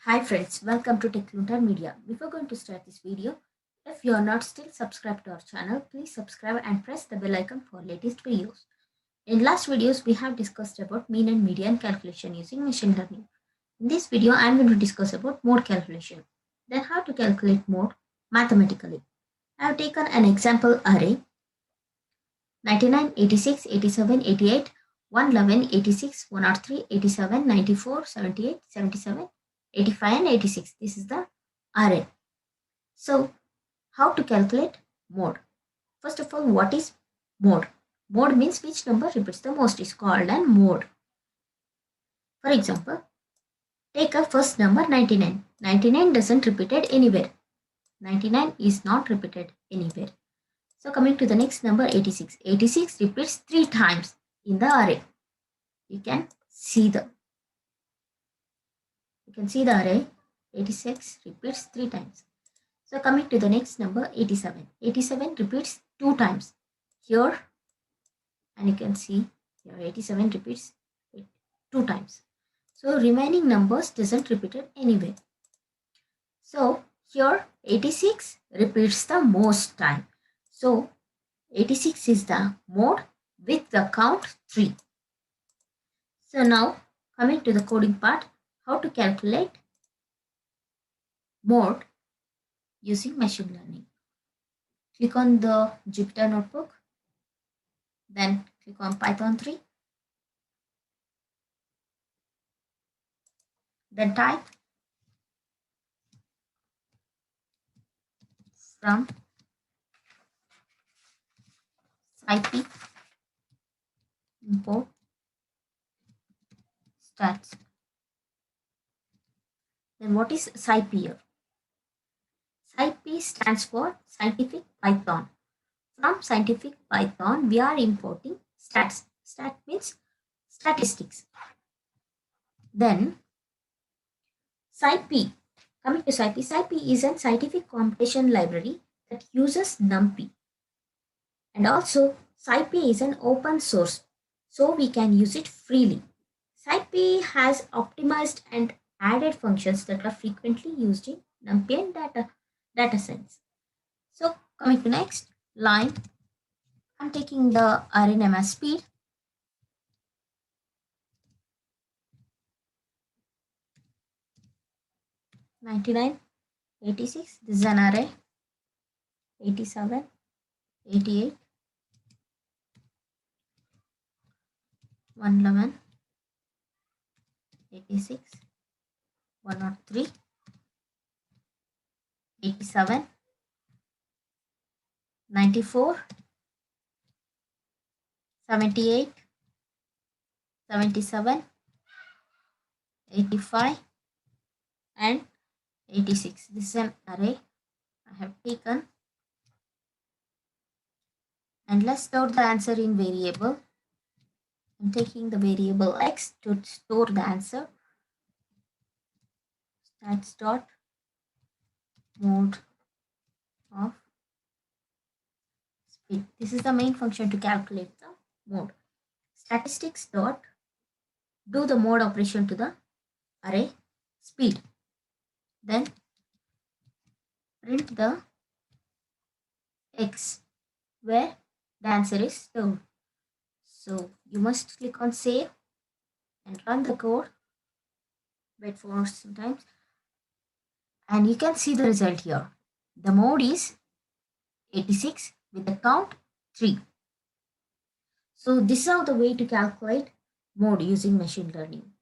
Hi friends, welcome to Techloonter Media. Before going to start this video, if you are not still subscribed to our channel, please subscribe and press the bell icon for latest videos. In last videos, we have discussed about mean and median calculation using machine learning. In this video, I am going to discuss about mode calculation. Then how to calculate mode mathematically. I have taken an example array 99, 86, 87, 88, 111, 86, 103, 87, 94, 78, 77, 85 and 86. This is the array. So how to calculate mode? First of all, what is mode? Mode means which number repeats the most is called an mode. For example, take a first number 99. 99 doesn't repeated anywhere. 99 is not repeated anywhere. So coming to the next number 86. 86 repeats 3 times in the array. You can see the array 86 repeats 3 times. So coming to the next number 87. 87 repeats 2 times here, and you can see here 87 repeats it 2 times. So remaining numbers doesn't repeat it anywhere. So here 86 repeats the most time. So 86 is the mode with the count 3. So now coming to the coding part, how to calculate mode using machine learning. Click on the Jupyter notebook, then click on Python 3, then type from scipy import stats. Then what is scipy here? Scipy stands for scientific Python. From scientific Python, we are importing stats. Stat means statistics. Then scipy. Coming to scipy, scipy is a scientific computation library that uses NumPy. And also, scipy is an open source, so we can use it freely. Scipy has optimized and added functions that are frequently used in NumPy and data science. So coming to next line, I'm taking the array name as speed. "99, 86, this is an array, 87, 88, 111, 86, 103, 87, 94, 78, 77, 85 and 86. This is an array I have taken, and let's store the answer in variable. I'm taking the variable x to store the answer. Stats dot mode of speed. This is the main function to calculate the mode. Statistics dot do the mode operation to the array speed. Then print the x where the answer is stored. So you must click on save and run the code. Wait for some time, and you can see the result here. The mode is 86 with the count 3. So this is how the way to calculate mode using machine learning.